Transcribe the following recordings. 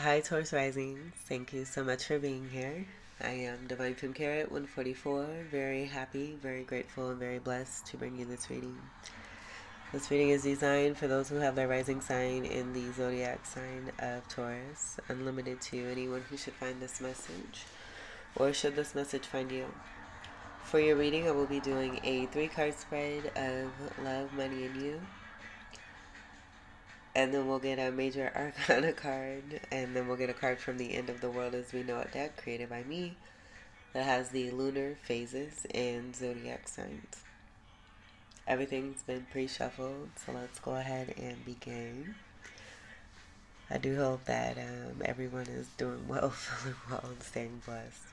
Hi, Taurus Rising. Thank you so much for being here. I am Divine Femme Carrot 144. Very happy, very grateful, and very blessed to bring you this reading. This reading is designed for those who have their rising sign in the zodiac sign of Taurus, unlimited to anyone who should find this message, or should this message find you. For your reading, I will be doing a 3-card spread of love, money, and you. And then we'll get a major arcana card, and then we'll get a card from the End of the World as We Know It deck, created by me, that has the lunar phases and zodiac signs. Everything's been pre-shuffled, so let's go ahead and begin. I do hope that everyone is doing well, feeling well, and staying blessed.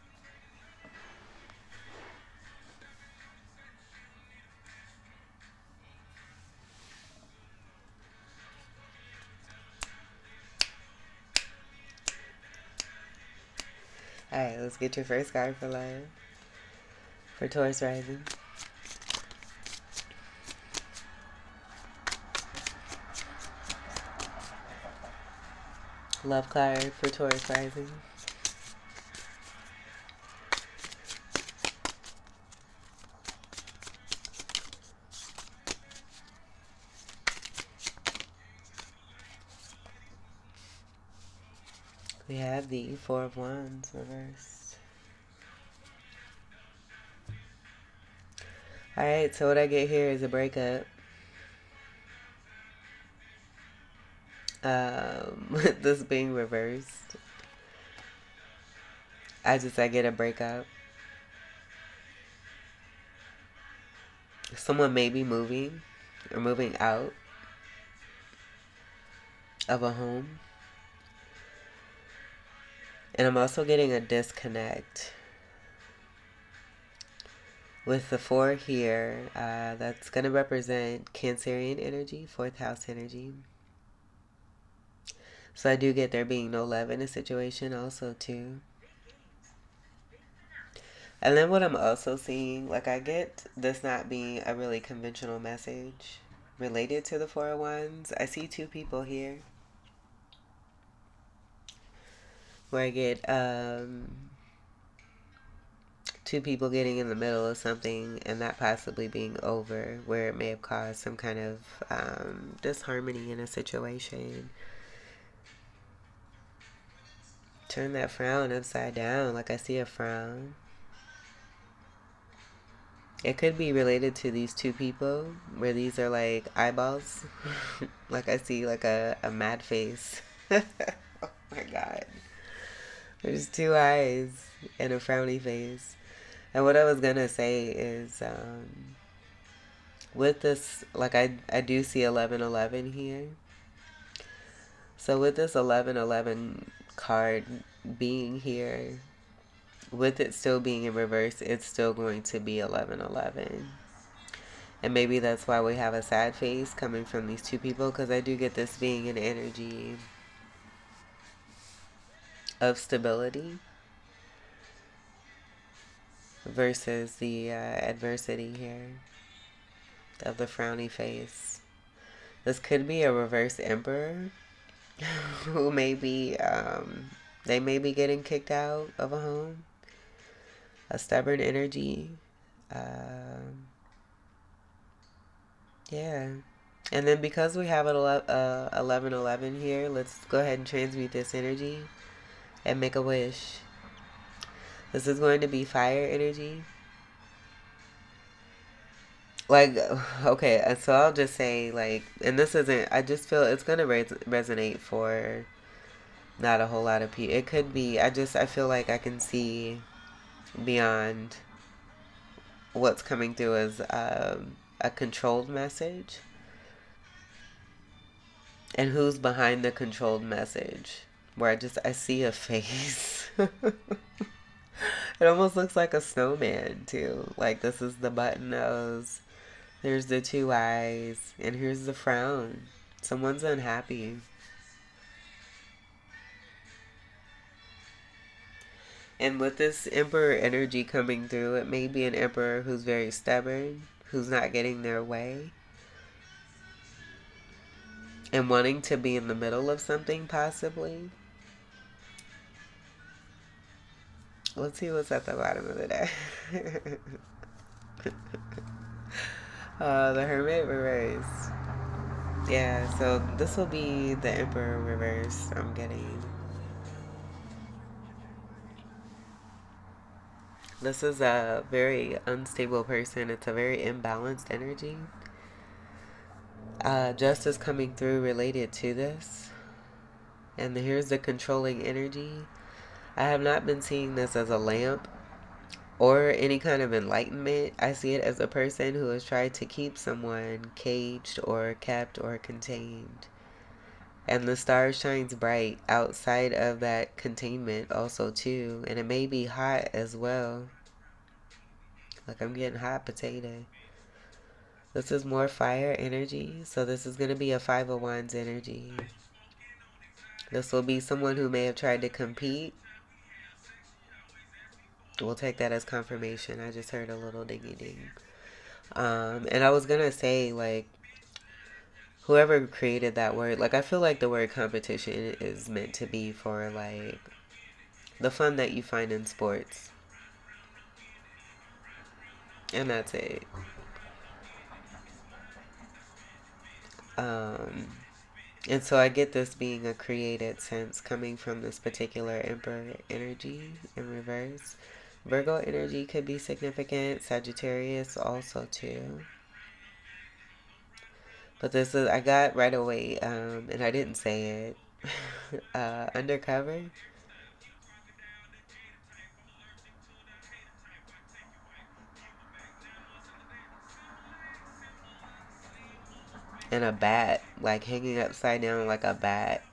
Alright, let's get your first card for love. For Taurus Rising. Love card for Taurus Rising. We have the Four of Wands reversed. Alright, so what I get here is a breakup. With this being reversed, I get a breakup. Someone may be moving or moving out of a home. And I'm also getting a disconnect. With the 4 here, that's going to represent Cancerian energy, 4th house energy. So I do get there being no love in a situation also too. And then what I'm also seeing, like I get this not being a really conventional message related to the 4 of Wands. I see 2 people here. Where I get 2 people getting in the middle of something and that possibly being over, where it may have caused some kind of disharmony in a situation. Turn that frown upside down. Like I see a frown. It could be related to these 2 people, where these are like eyeballs. Like I see like a mad face. Oh my god. There's 2 eyes and a frowny face. And what I was gonna say is, with this, like I do see 1111 here. So with this 1111 card being here, with it still being in reverse, it's still going to be 1111. And maybe that's why we have a sad face coming from these 2 people, because I do get this being an energy of stability versus the adversity here of the frowny face. This could be a reverse emperor who may be, they may be getting kicked out of a home. A stubborn energy. Yeah. And then because we have an 1111 here, let's go ahead and transmute this energy and make a wish. This is going to be fire energy. Like, okay, so I'll just say, like, and this isn't, I just feel it's going to resonate for not a whole lot of people. It could be, I feel like I can see beyond what's coming through as a controlled message. And who's behind the controlled message? Where I see a face. It almost looks like a snowman too. Like this is the button nose. There's the 2 eyes. And here's the frown. Someone's unhappy. And with this emperor energy coming through, it may be an emperor who's very stubborn, who's not getting their way, and wanting to be in the middle of something possibly. Let's see what's at the bottom of the deck. The Hermit reverse. Yeah, so this will be the Emperor reverse I'm getting. This is a very unstable person. It's a very imbalanced energy. Justice coming through related to this. And here's the controlling energy. I have not been seeing this as a lamp or any kind of enlightenment. I see it as a person who has tried to keep someone caged or kept or contained. And the star shines bright outside of that containment also too. And it may be hot as well. Like I'm getting hot potato. This is more fire energy. So this is going to be a Five of Wands energy. This will be someone who may have tried to compete. We'll take that as confirmation. I just heard a little dingy ding. And I was going to say, like, whoever created that word, like, I feel like the word competition is meant to be for, like, the fun that you find in sports. And that's it. Um, and so I get this being a created sense coming from this particular Emperor energy in reverse. Virgo energy could be significant. Sagittarius also too. But this is, I got right away, and I didn't say it. Undercover. And a bat, like hanging upside down like a bat.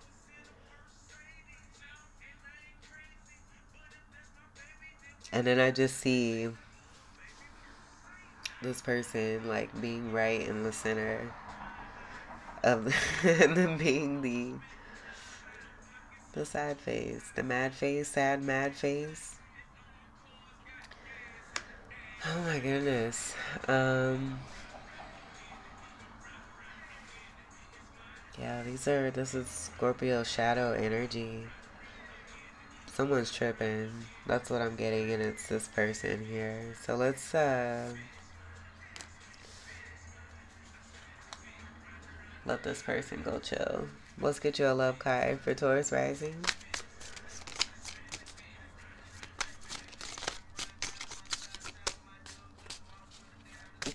And then I just see this person like being right in the center of and then being the sad face, the mad face, sad mad face. Oh my goodness. Yeah, this is Scorpio shadow energy. Someone's tripping. That's what I'm getting, and it's this person here. So let's let this person go chill. Let's get you a love card for Taurus rising.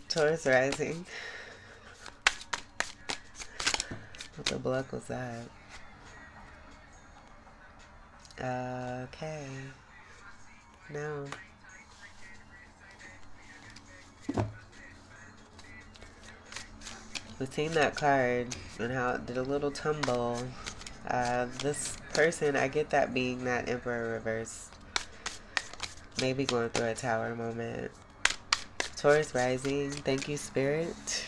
Taurus rising. What the block was that? Okay. No. We've seen that card and how it did a little tumble. This person, I get that being that Emperor reverse. Maybe going through a tower moment. Taurus rising. Thank you, Spirit.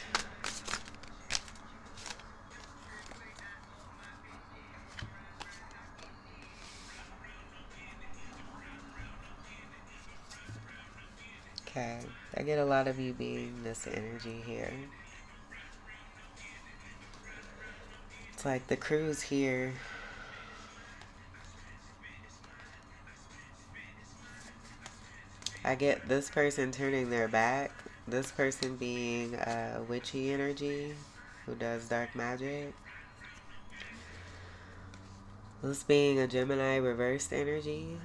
Okay. I get a lot of you being this energy here. It's like the crew's here. I get this person turning their back. This person being witchy energy who does dark magic. This being a Gemini reversed energy.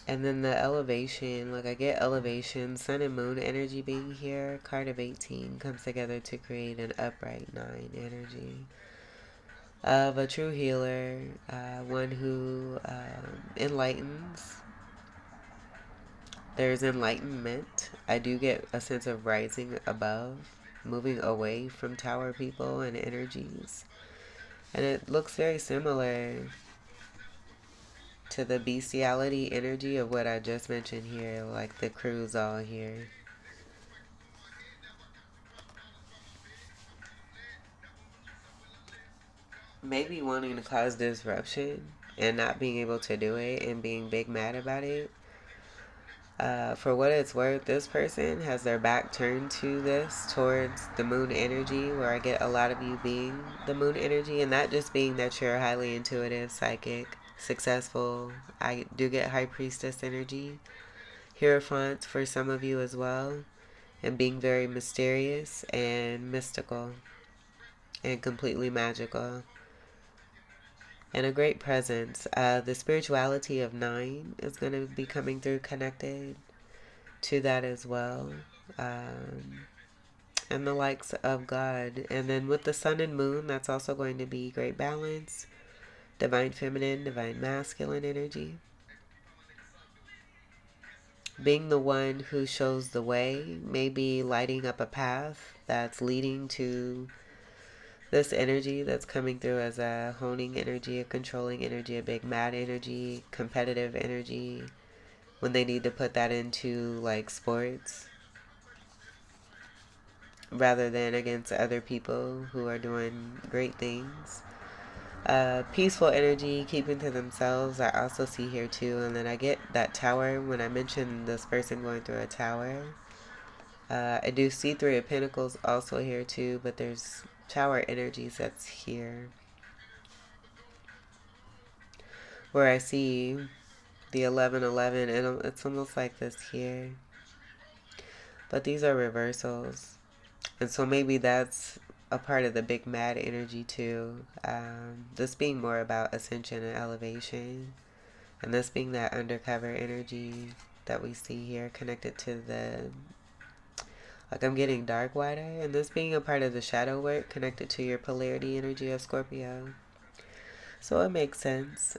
And then the elevation, like I get elevation, sun and moon energy being here. Card of 18 comes together to create an upright 9 energy. Of a true healer, one who enlightens. There's enlightenment. I do get a sense of rising above, moving away from tower people and energies. And it looks very similar to the bestiality energy of what I just mentioned here, like the crew's all here. Maybe wanting to cause disruption and not being able to do it and being big mad about it. For what it's worth, this person has their back turned to this, towards the moon energy, where I get a lot of you being the moon energy, and that just being that you're highly intuitive, psychic, successful. I do get high priestess energy, hierophant for some of you as well, and being very mysterious and mystical and completely magical. And a great presence. The spirituality of 9 is going to be coming through, connected to that as well. And the likes of God. And then with the sun and moon, that's also going to be great balance, divine feminine, divine masculine energy. Being the one who shows the way, maybe lighting up a path that's leading to this energy that's coming through as a honing energy, a controlling energy, a big mad energy, competitive energy, when they need to put that into like sports rather than against other people who are doing great things. Peaceful energy, keeping to themselves, I also see here too. And then I get that tower when I mentioned this person going through a tower. I do see 3 of Pentacles also here too, but there's tower energies that's here. Where I see the 1111, and it's almost like this here. But these are reversals. And so maybe that's a part of the big mad energy too. This being more about ascension and elevation. And this being that undercover energy that we see here, connected to the, like I'm getting dark white eye. And this being a part of the shadow work, connected to your polarity energy of Scorpio. So it makes sense.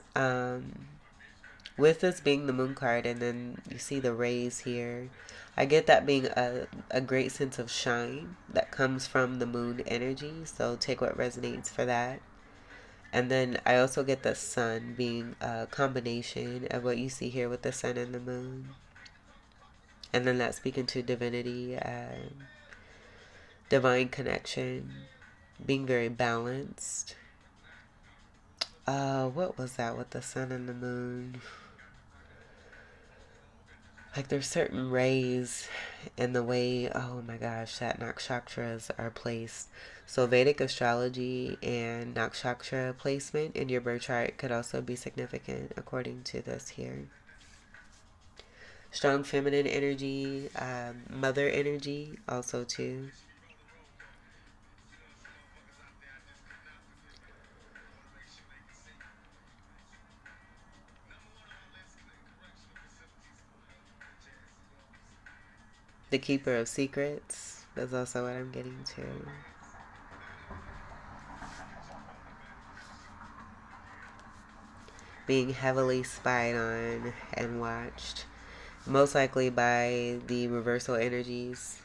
With this being the moon card, and then you see the rays here, I get that being a great sense of shine that comes from the moon energy. So take what resonates for that. And then I also get the sun being a combination of what you see here with the sun and the moon. And then that's speaking to divinity, divine connection, being very balanced. What was that with the sun and the moon? Like there's certain rays in the way, oh my gosh, that nakshatras are placed. So Vedic astrology and nakshatra placement in your birth chart could also be significant according to this here. Strong feminine energy, mother energy also too. The keeper of secrets is also what I'm getting to. Being heavily spied on and watched, most likely by the reversal energies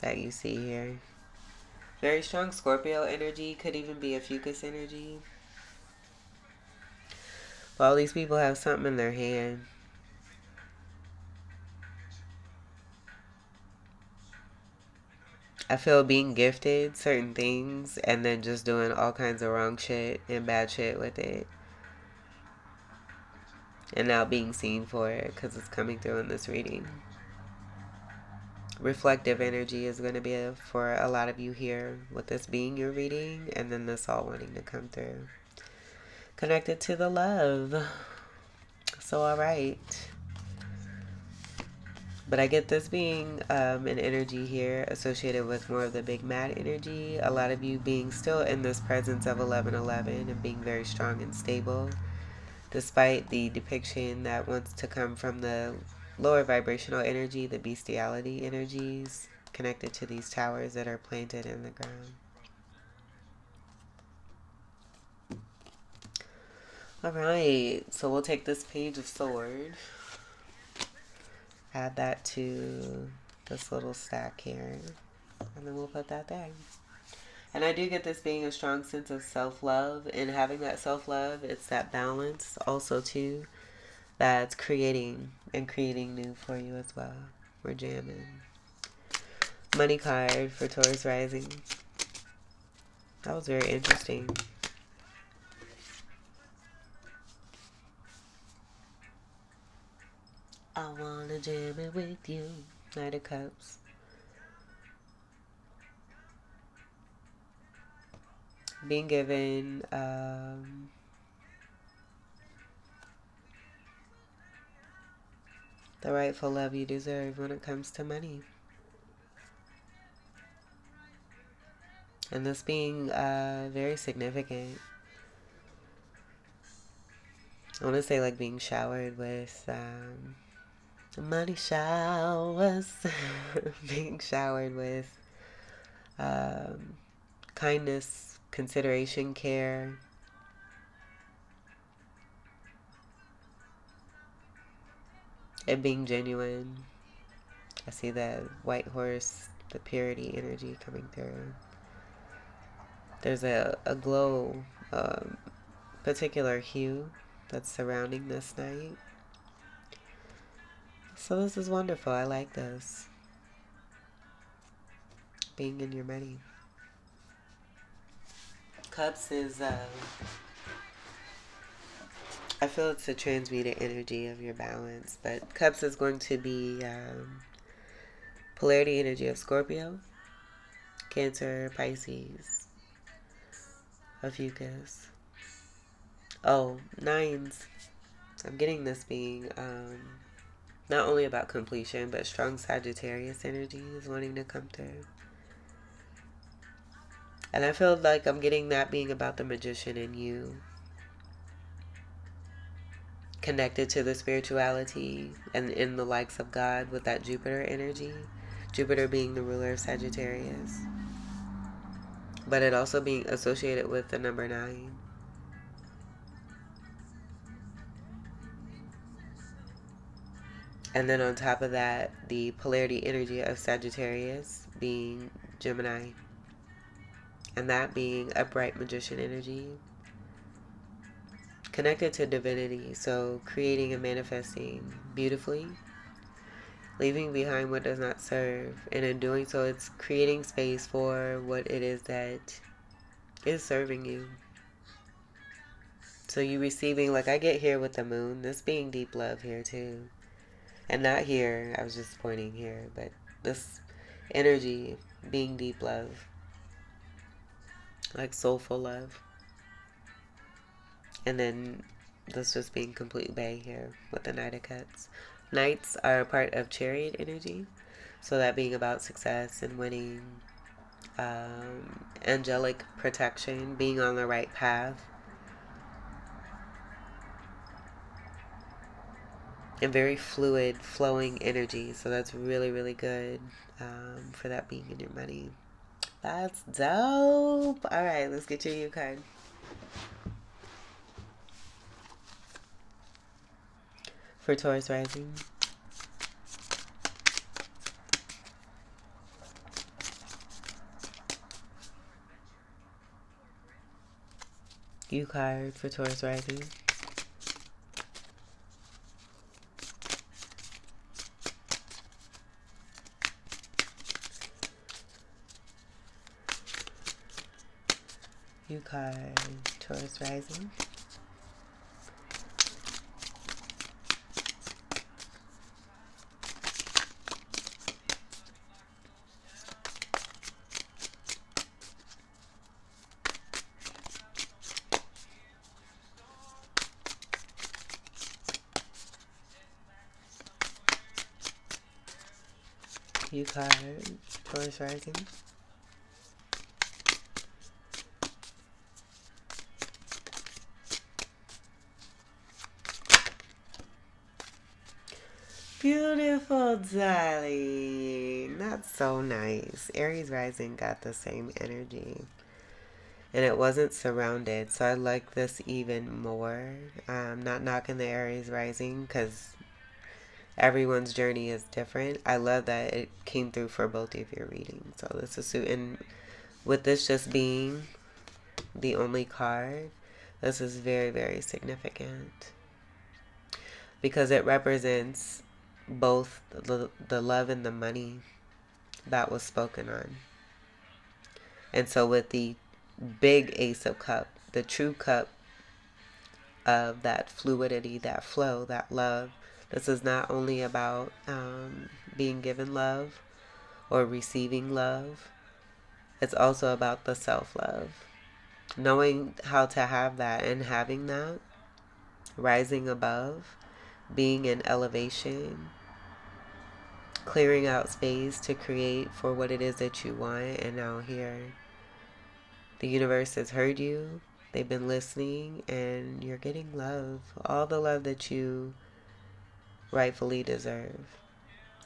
that you see here. Very strong Scorpio energy, could even be a Fucus energy. Well, all these people have something in their hand. I feel being gifted certain things and then just doing all kinds of wrong shit and bad shit with it. And now being seen for it because it's coming through in this reading. Reflective energy is going to be for a lot of you here with this being your reading, and then this all wanting to come through. Connected to the love. So, all right. But I get this being an energy here associated with more of the big mad energy. A lot of you being still in this presence of 1111 and being very strong and stable, despite the depiction that wants to come from the lower vibrational energy, the bestiality energies connected to these towers that are planted in the ground. All right, so we'll take this page of sword, add that to this little stack here, and then we'll put that there. And I do get this being a strong sense of self-love, and having that self-love, it's that balance also too that's creating new for you as well. We're jamming. Money card for Taurus rising. That was very interesting. wanna jam it with you. Knight of Cups. Being given the rightful love you deserve when it comes to money. And this being very significant. I want to say like being showered with money showers. Being showered with kindness, consideration, care. It being genuine. I see the white horse, the purity energy coming through. There's a glow, particular hue that's surrounding this night. So this is wonderful. I like this. Being in your money. Cups is, I feel it's a transmuted energy of your balance, but Cups is going to be polarity energy of Scorpio, Cancer, Pisces, Ophiuchus. Oh, nines. I'm getting this being not only about completion, but strong Sagittarius energy is wanting to come through. And I feel like I'm getting that being about the magician in you. Connected to the spirituality and in the likes of God with that Jupiter energy. Jupiter being the ruler of Sagittarius. But it also being associated with the number 9. And then on top of that, the polarity energy of Sagittarius being Gemini. And that being upright magician energy. Connected to divinity. So creating and manifesting beautifully. Leaving behind what does not serve. And in doing so, it's creating space for what it is that is serving you. So you receiving, like I get here with the moon, this being deep love here too. And not here, I was just pointing here, but this energy being deep love. Like soulful love. And then this just being complete bay here with the Knight of Cups. Knights are a part of chariot energy. So that being about success and winning, angelic protection, being on the right path. And very fluid, flowing energy. So that's really, really good for that being in your money. That's dope. All right, let's get your U card. For Taurus rising. U card for Taurus rising. U card, Taurus rising. U card, Taurus rising. Beautiful, darling. That's so nice. Aries rising got the same energy. And it wasn't surrounded, so I like this even more. Not knocking the Aries rising because everyone's journey is different. I love that it came through for both of your readings. So this is and with this just being the only card, this is very, very significant because it represents both the love and the money that was spoken on. And so with the big Ace of Cups, the true cup of that fluidity, that flow, that love, This is not only about being given love or receiving love. It's also about the self-love. Knowing how to have that and having that, rising above, being in elevation, clearing out space to create for what it is that you want. And now here, the universe has heard you. They've been listening, and you're getting love. All the love that you rightfully deserve,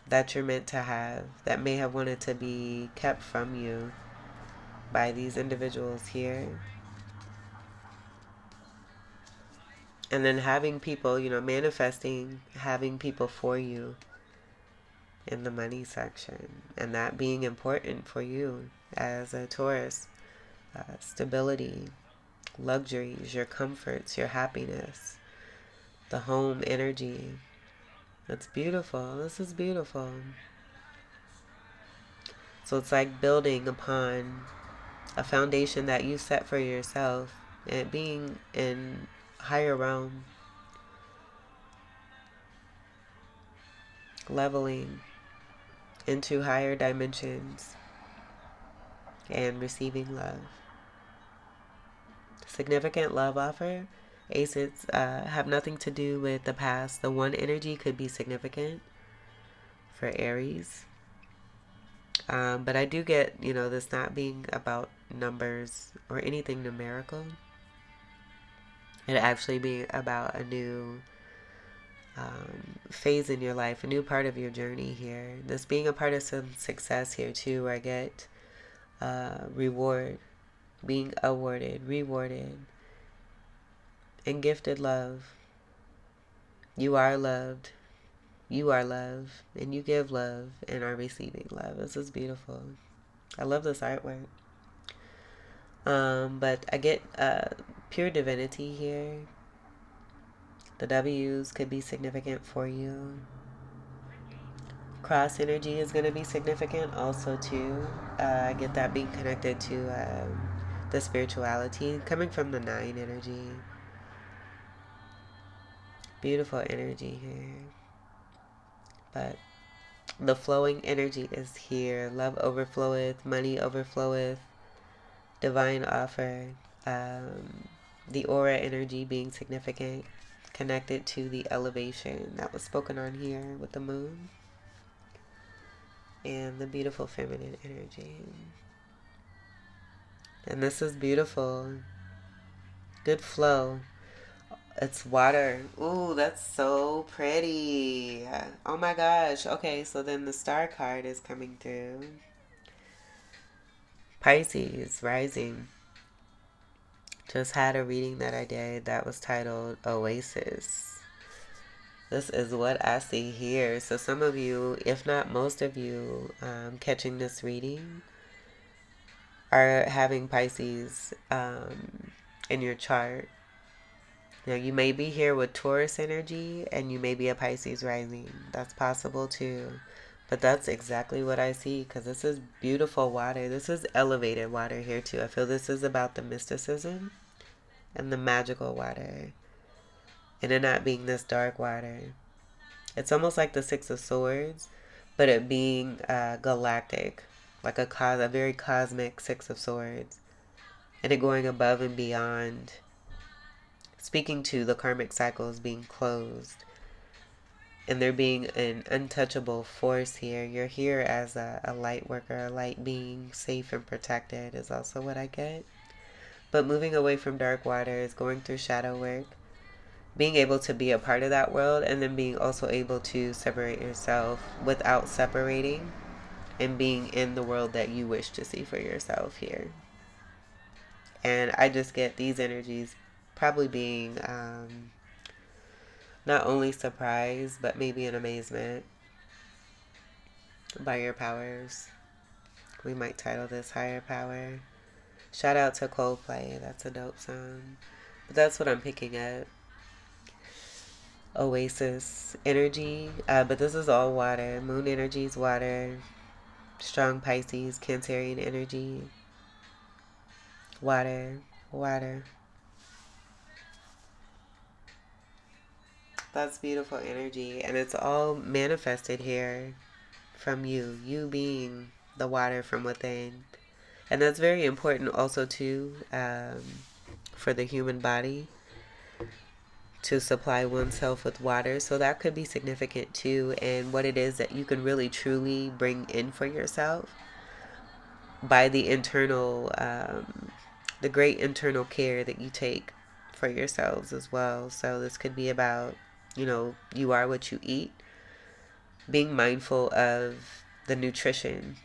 that you're meant to have, that may have wanted to be kept from you by these individuals here. And then having people, manifesting, having people for you in the money section. And that being important for you as a Taurus. Stability, luxuries, your comforts, your happiness, the home energy. That's beautiful. This is beautiful. So it's like building upon a foundation that you set for yourself and being in higher realm, leveling into higher dimensions and receiving love. Significant love offer. Aces have nothing to do with the past. The one energy could be significant for Aries. But I do get, this not being about numbers or anything numerical. It actually being about a new phase in your life, a new part of your journey here. This being a part of some success here too, where I get reward, being awarded, rewarded, and gifted love. You are loved. You are love, and you give love and are receiving love. This is beautiful. I love this artwork. But I get pure divinity here. The W's could be significant for you. Cross energy is going to be significant also too. I get that being connected to the spirituality coming from the 9 energy. Beautiful energy here. But the flowing energy is here. Love overfloweth, money overfloweth, divine offer. The aura energy being significant, connected to the elevation that was spoken on here with the moon. And the beautiful feminine energy. And this is beautiful. Good flow. It's water. Ooh, that's so pretty. Oh my gosh. Okay, so then the star card is coming through. Pisces, rising. Just had a reading that I did that was titled Oasis. This is what I see here. So some of you, if not most of you, catching this reading are having Pisces in your chart. Now, you may be here with Taurus energy and you may be a Pisces rising. That's possible too. But that's exactly what I see because this is beautiful water. This is elevated water here too. I feel this is about the mysticism and the magical water. And it not being this dark water. It's almost like the Six of Swords, but it being galactic. Like a very cosmic Six of Swords. And it going above and beyond, speaking to the karmic cycles being closed and there being an untouchable force here. You're here as a light worker, a light being, safe and protected is also what I get. But moving away from dark waters, going through shadow work, being able to be a part of that world, and then being also able to separate yourself without separating and being in the world that you wish to see for yourself here. And I just get these energies probably being not only surprised, but maybe in amazement by your powers. We might title this Higher Power. Shout out to Coldplay. That's a dope song. But that's what I'm picking up. Oasis energy. But this is all water. Moon energy is water. Strong Pisces, Cancerian energy. Water. Water. That's beautiful energy. And it's all manifested here from you. You being the water from within. And that's very important also too, for the human body to supply oneself with water. So that could be significant too, and what it is that you can really truly bring in for yourself by the internal, the great internal care that you take for yourselves as well. So this could be about, you are what you eat, being mindful of the nutrition,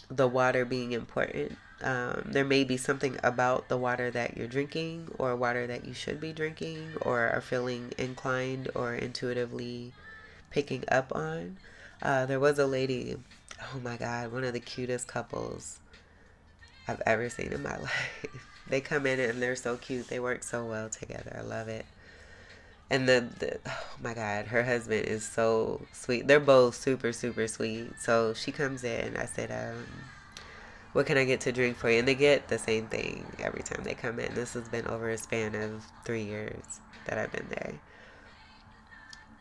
the water being important. There may be something about the water that you're drinking or water that you should be drinking or are feeling inclined or intuitively picking up on. There was a lady, oh my God, one of the cutest couples I've ever seen in my life. They come in and they're so cute. They work so well together. I love it. And oh my God, her husband is so sweet. They're both super, super sweet. So she comes in. I said, what can I get to drink for you? And they get the same thing every time they come in. This has been over a span of 3 years that I've been there.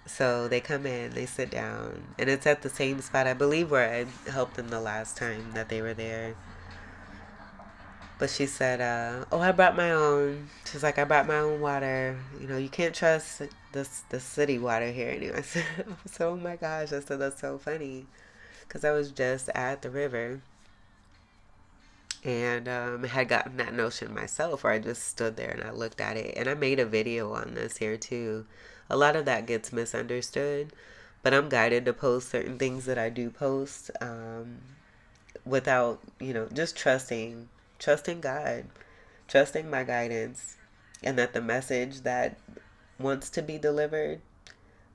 So they come in, they sit down, and it's at the same spot, I believe, where I helped them the last time that they were there. But she said, oh, I brought my own. She's like, I brought my own water. You can't trust the city water here anyway. So, oh my gosh, I said, that's so funny. Because I was just at the river and had gotten that notion myself, where I just stood there and I looked at it. And I made a video on this here too. A lot of that gets misunderstood, but I'm guided to post certain things that I do post, without, just trusting God, trusting my guidance, and that the message that wants to be delivered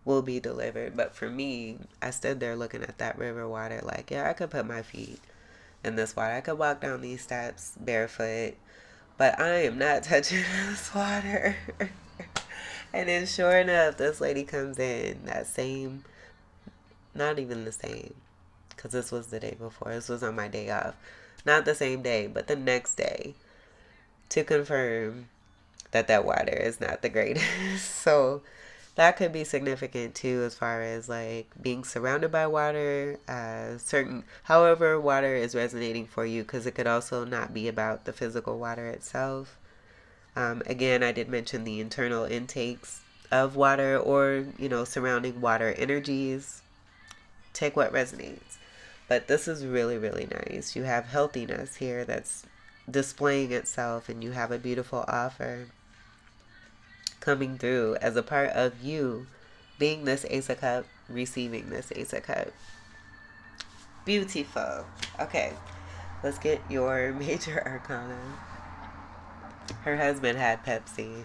will be delivered. But for me, I stood there looking at that river water like, yeah, I could put my feet in this water. I could walk down these steps barefoot, but I am not touching this water. And then sure enough, this lady comes in that same, not even the same, because this was the day before. This was on my day off. Not the same day, but the next day, to confirm that that water is not the greatest. So that could be significant too, as far as like being surrounded by water, certain, however water is resonating for you, because it could also not be about the physical water itself. Again, I did mention the internal intakes of water, or surrounding water energies. Take what resonates. But this is really, really nice. You have healthiness here that's displaying itself, and you have a beautiful offer coming through as a part of you being this Ace of Cup, receiving this Ace of Cup. Beautiful. Okay, let's get your major arcana. Her husband had Pepsi.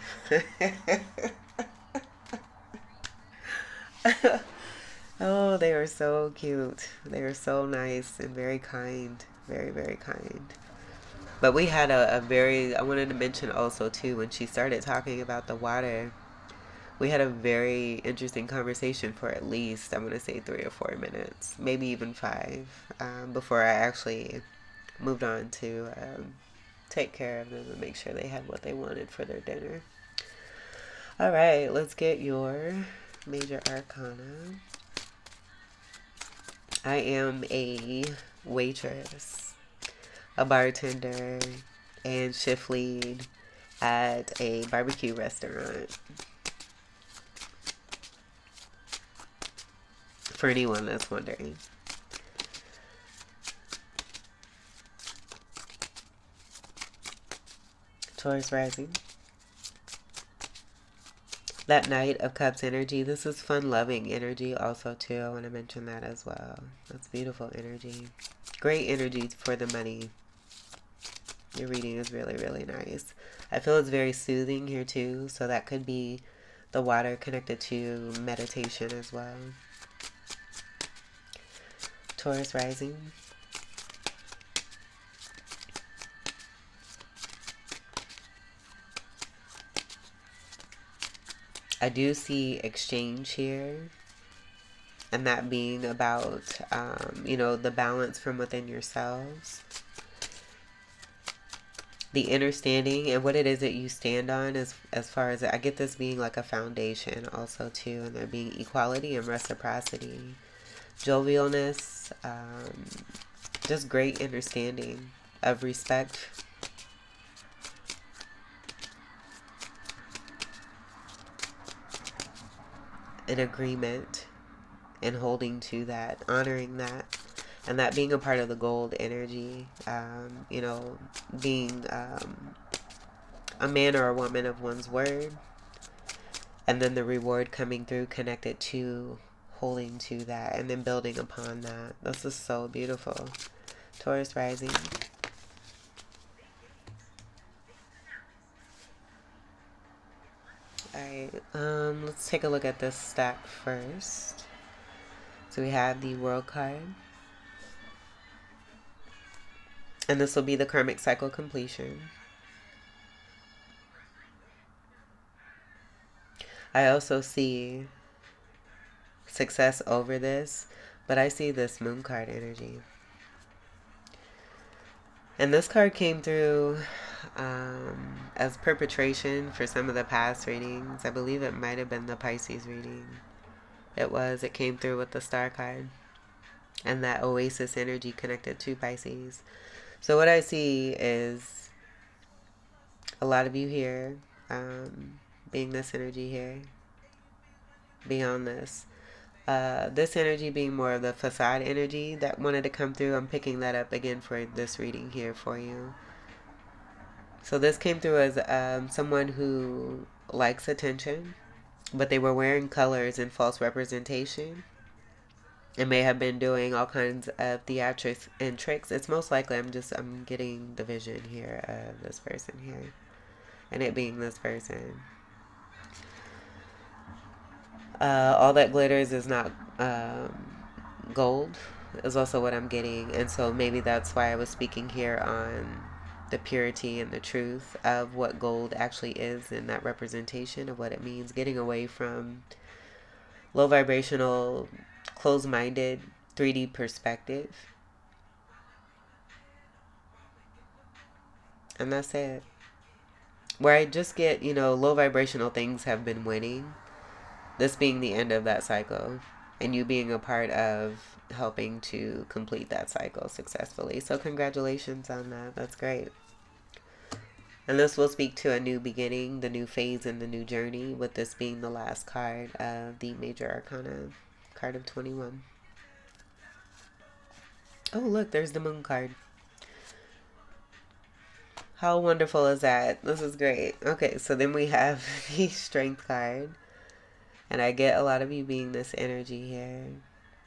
Oh, they are so cute. They are so nice and very kind. Very, very kind. But we had a very, I wanted to mention also too, when she started talking about the water, we had a very interesting conversation for at least, I'm going to say 3 or 4 minutes, maybe even 5, before I actually moved on to take care of them and make sure they had what they wanted for their dinner. All right, let's get your major arcana. I am a waitress, a bartender, and shift lead at a barbecue restaurant. For anyone that's wondering. Taurus rising. That Knight of Cups energy. This is fun loving energy also too. I want to mention that as well. That's beautiful energy. Great energy for the money. Your reading is really, really nice. I feel it's very soothing here too. So that could be the water connected to meditation as well. Taurus rising. I do see exchange here, and that being about, the balance from within yourselves. the understanding and what it is that you stand on, as far as I get this being like a foundation also too, and there being equality and reciprocity, jovialness, just great understanding of respect and agreement, and holding to that, honoring that, and that being a part of the gold energy. You know, being a man or a woman of one's word, and then the reward coming through connected to holding to that, and then building upon that. This is so beautiful. Taurus rising. Alright, let's take a look at this stack first. So we have the World card, and this will be the karmic cycle completion. I also see success over this, but I see this Moon card energy. And this card came through as perpetration for some of the past readings. I believe it might have been the Pisces reading. It came through with the Star card and that Oasis energy connected to Pisces. So what I see is a lot of you here, being this energy here, beyond this. This energy being more of the facade energy that wanted to come through. I'm picking that up again for this reading here for you. So this came through as someone who likes attention, but they were wearing colors and false representation, and may have been doing all kinds of theatrics and tricks. It's most likely I'm getting the vision here of this person here, and it being this person. All that glitters is not gold, is also what I'm getting. And so maybe that's why I was speaking here on the purity and the truth of what gold actually is, and that representation of what it means, getting away from low vibrational, closed-minded 3D perspective. And that's it. Where I just get, low vibrational things have been winning. This being the end of that cycle, and you being a part of helping to complete that cycle successfully. So congratulations on that. That's great. And this will speak to a new beginning, the new phase in the new journey, with this being the last card of the Major Arcana, card of 21. Oh, look, there's the Moon card. How wonderful is that? This is great. Okay, so then we have the Strength card. And I get a lot of you being this energy here.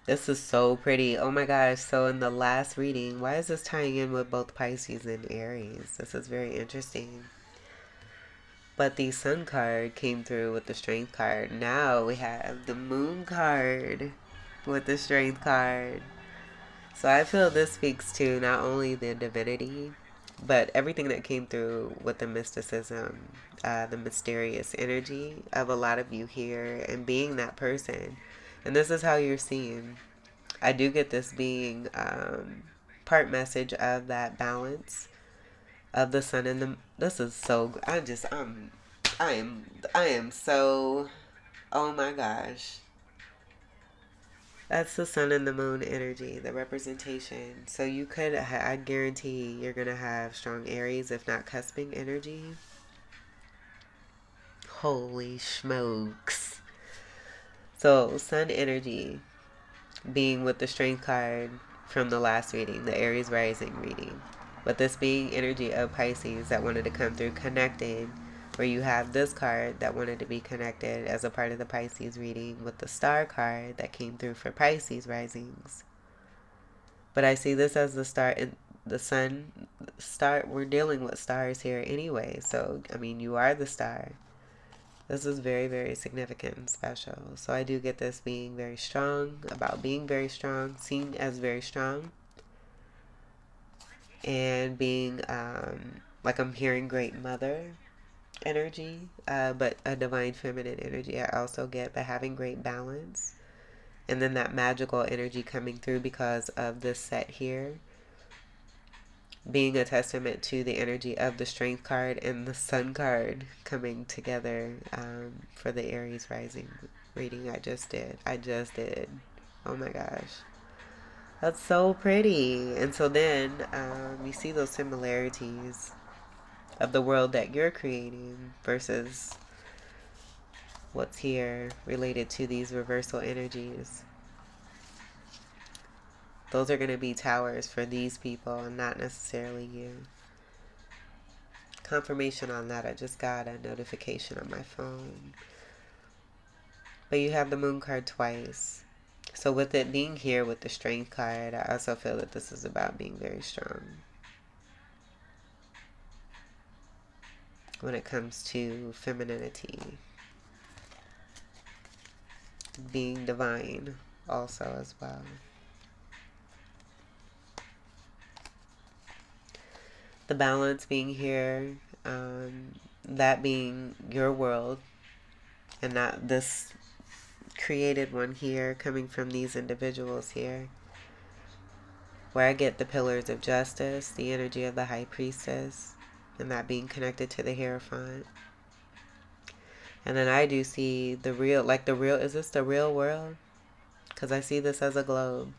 This is so pretty. Oh my gosh. So in the last reading, why is this tying in with both Pisces and Aries? This is very interesting. But the Sun card came through with the Strength card. Now we have the Moon card with the Strength card. So I feel this speaks to not only the divinity, but everything that came through with the mysticism, the mysterious energy of a lot of you here, and being that person. And this is how you're seen. I do get this being part message of that balance of the sun and the. This is so. I am so. Oh my gosh. That's the sun and the moon energy, the representation. So you could, I guarantee you're going to have strong Aries, if not cusping energy. Holy smokes. So sun energy being with the strength card from the last reading, the Aries rising reading. But this being energy of Pisces that wanted to come through connected, where you have this card that wanted to be connected as a part of the Pisces reading with the star card that came through for Pisces risings. But I see this as the star in the sun star. We're dealing with stars here anyway. So, I mean, you are the star. This is very, very significant and special. So I do get this being very strong, about being very strong, seen as very strong. And being, like I'm hearing great mother energy, but a divine feminine energy I also get, but having great balance. And then that magical energy coming through because of this set here being a testament to the energy of the Strength card and the Sun card coming together for the Aries rising reading I just did. Oh my gosh. That's so pretty. And so then you see those similarities of the world that you're creating versus what's here related to these reversal energies. Those are going to be towers for these people and not necessarily you. Confirmation on that. I just got a notification on my phone. But you have the Moon card twice. So with it being here with the Strength card, I also feel that this is about being very strong when it comes to femininity. Being divine also as well. The balance being here, that being your world and not this created one here coming from these individuals here, where I get the pillars of justice, the energy of the high priestess, and that being connected to the Hierophant. And then I do see the real, like the real, is this the real world? Because I see this as a globe.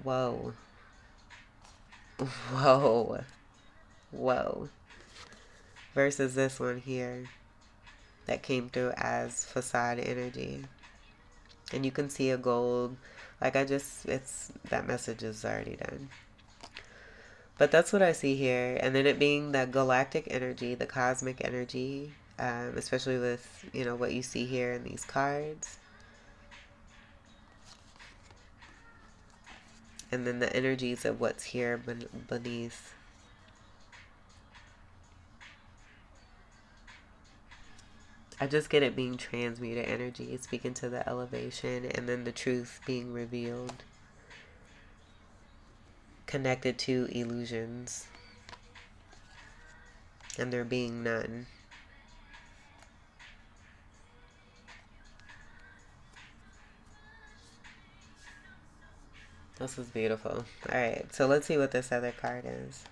Whoa. Whoa. Whoa. Versus this one here that came through as facade energy. And you can see a gold. Like it's, that message is already done. But that's what I see here. And then it being the galactic energy, the cosmic energy, especially with, what you see here in these cards. And then the energies of what's here beneath. I just get it being transmuted energy, speaking to the elevation, and then the truth being revealed. Connected to illusions. And there being none. This is beautiful. Alright, so let's see what this other card is.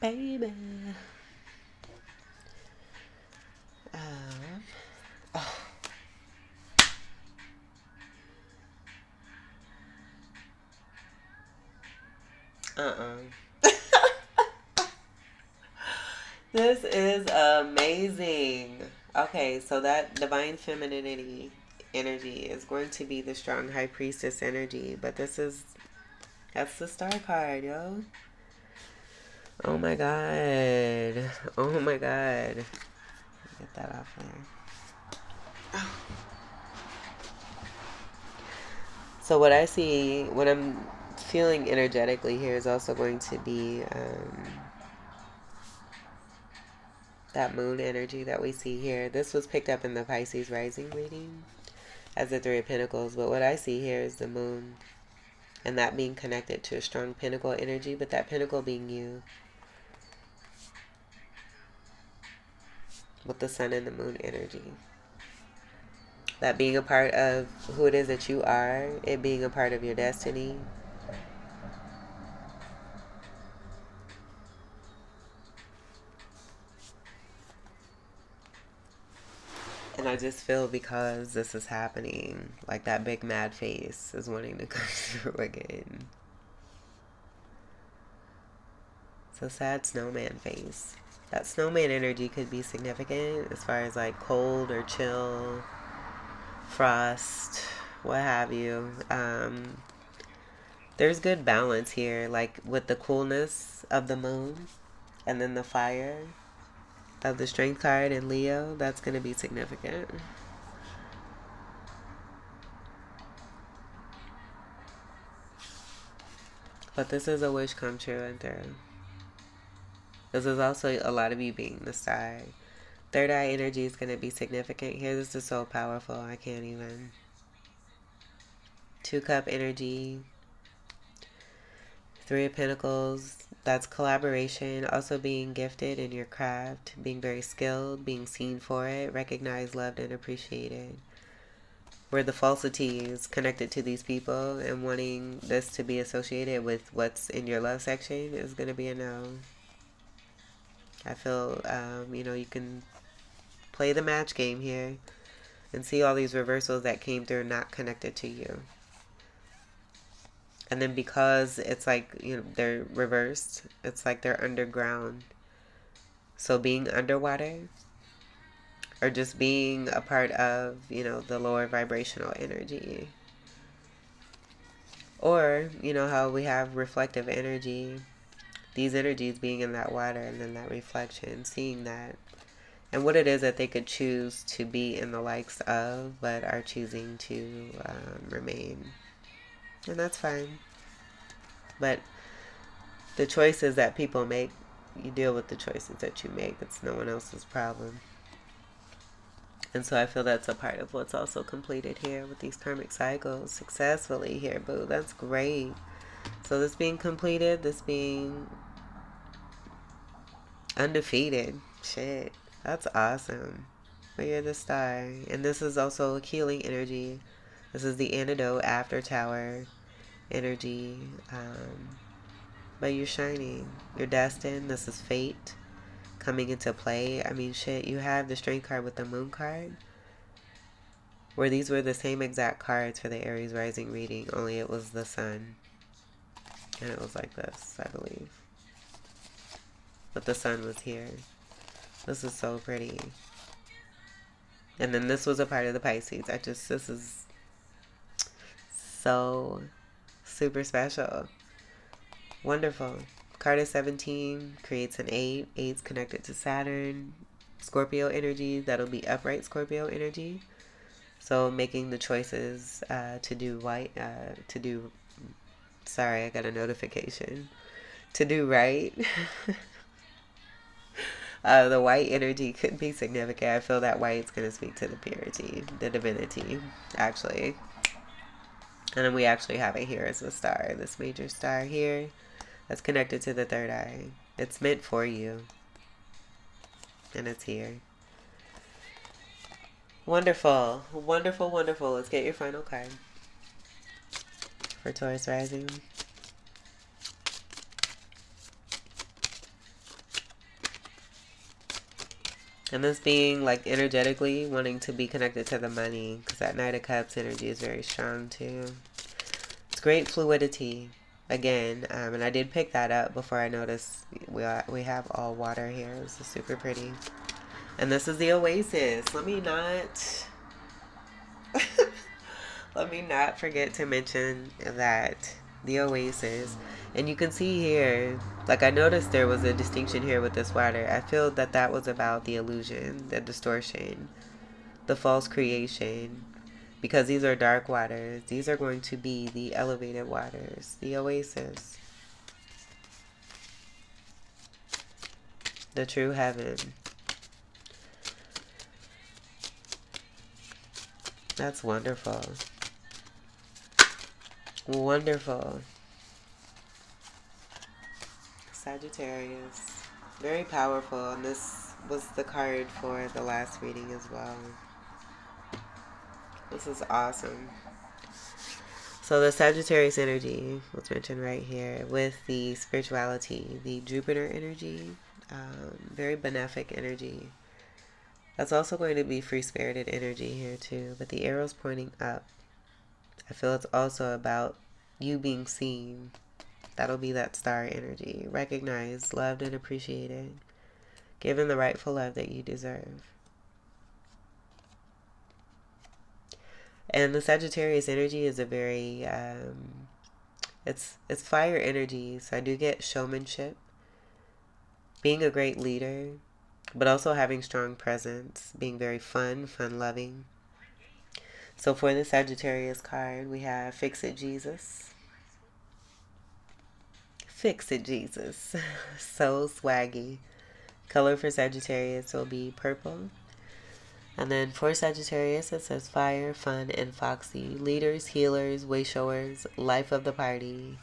Baby. Oh. This is amazing. Okay, so that divine femininity energy is going to be the strong high priestess energy, but that's the star card, yo. Oh my god. Oh my god. Get that off there. So what I see, what I'm feeling energetically here is also going to be that moon energy that we see here. This was picked up in the Pisces rising reading as the Three of Pentacles, but what I see here is the moon, and that being connected to a strong pinnacle energy, but that pinnacle being you, with the sun and the moon energy. That being a part of who it is that you are, it being a part of your destiny. And I just feel because this is happening, like that big mad face is wanting to come through again. So sad snowman face. That snowman energy could be significant as far as like cold or chill, frost, what have you. There's good balance here, like with the coolness of the moon and then the fire of the strength card in Leo. That's going to be significant. But this is a wish come true and through. This is also a lot of you being the star. Third eye energy is going to be significant here. This is so powerful. I can't even. Two cup energy. Three of Pentacles, that's collaboration, also being gifted in your craft, being very skilled, being seen for it, recognized, loved, and appreciated. Where the falsity is connected to these people and wanting this to be associated with what's in your love section is going to be a no. I feel, you can play the match game here and see all these reversals that came through not connected to you. And then because it's like, they're reversed, it's like they're underground. So being underwater or just being a part of, the lower vibrational energy. Or, how we have reflective energy. These energies being in that water and then that reflection, seeing that. And what it is that they could choose to be in the likes of, but are choosing to remain. And that's fine. But the choices that people make, you deal with the choices that you make. It's no one else's problem. And so I feel that's a part of what's also completed here with these karmic cycles successfully here, boo. That's great. So this being completed, this being undefeated. Shit. That's awesome. But you're the star. And this is also a healing energy. This is the antidote after tower energy. But you're shining. You're destined. This is fate coming into play. I mean, shit, you have the strength card with the moon card. Where these were the same exact cards for the Aries rising reading. Only it was the sun. And it was like this, I believe. But the sun was here. This is so pretty. And then this was a part of the Pisces. This is so super special. Wonderful. Card of 17 creates an 8. 8's connected to Saturn. Scorpio energy. That'll be upright Scorpio energy. So making the choices to do white, sorry, I got a notification. To do right. The white energy could be significant. I feel that white's going to speak to the purity, the divinity, actually. And then we actually have it here as a star, this major star here that's connected to the third eye. It's meant for you. And it's here. Wonderful. Wonderful, wonderful. Let's get your final card for Taurus rising. And this being like energetically wanting to be connected to the money, because that Knight of Cups energy is very strong too. It's great fluidity again, and I did pick that up before I noticed we have all water here. This is super pretty. And this is the Oasis. Let me not forget to mention that the Oasis. And you can see here, like I noticed there was a distinction here with this water. I feel that was about the illusion, the distortion, the false creation. Because these are dark waters. These are going to be the elevated waters, the Oasis. The true heaven. That's wonderful. Wonderful. Sagittarius. Very powerful. And this was the card for the last reading as well. This is awesome. So the Sagittarius energy was mentioned right here with the spirituality, the Jupiter energy, very benefic energy. That's also going to be free-spirited energy here too, but the arrow's pointing up. I feel it's also about you being seen. That'll be that star energy. Recognized, loved, and appreciated. Given the rightful love that you deserve. And the Sagittarius energy is a very, it's fire energy. So I do get showmanship. Being a great leader. But also having strong presence. Being very fun-loving. So for the Sagittarius card, we have Fix It Jesus. Fix It Jesus. So swaggy. Color for Sagittarius will be purple. And then for Sagittarius, it says fire, fun, and foxy. Leaders, healers, way showers, life of the party.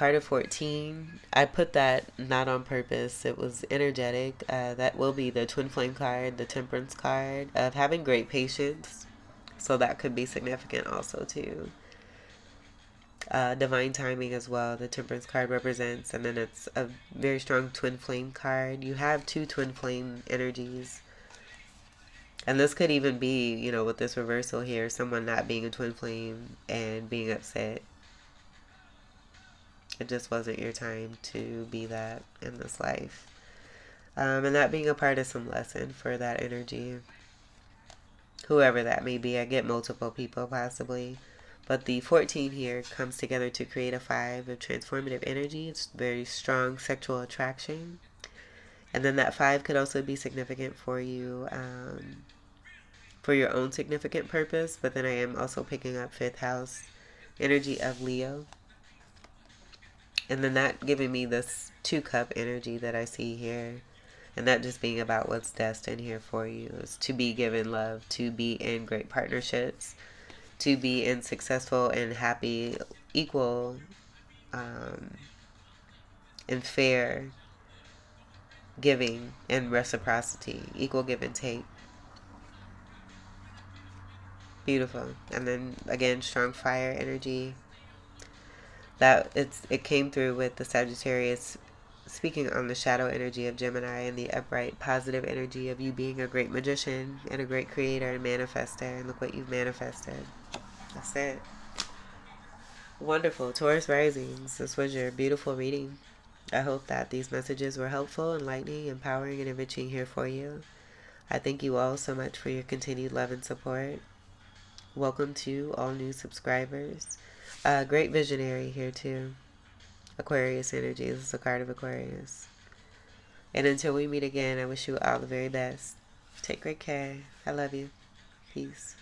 card of 14. I put that not on purpose. It was energetic. That will be the twin flame card, the temperance card of having great patience. So that could be significant also too. Divine timing as well, the temperance card represents. And then it's a very strong twin flame card. You have two twin flame energies. And this could even be, you know, with this reversal here, someone not being a twin flame and being upset. It just wasn't your time to be that in this life. And that being a part of some lesson for that energy. Whoever that may be. I get multiple people possibly. But the 14 here comes together to create a 5 of transformative energy. It's very strong sexual attraction. And then that 5 could also be significant for you, for your own significant purpose. But then I am also picking up 5th house energy of Leo. And then that giving me this 2-cup energy that I see here. And that just being about what's destined here for you is to be given love, to be in great partnerships, to be in successful and happy, equal, and fair giving and reciprocity, equal give and take. Beautiful. And then again, strong fire energy. It came through with the Sagittarius speaking on the shadow energy of Gemini and the upright positive energy of you being a great magician and a great creator and manifester. And look what you've manifested. That's it. Wonderful. Taurus risings. This was your beautiful reading. I hope that these messages were helpful, enlightening, empowering, and enriching here for you. I thank you all so much for your continued love and support. Welcome to all new subscribers. Great visionary here too. Aquarius energy. This is a card of Aquarius. And until we meet again, I wish you all the very best. Take great care. I love you. Peace.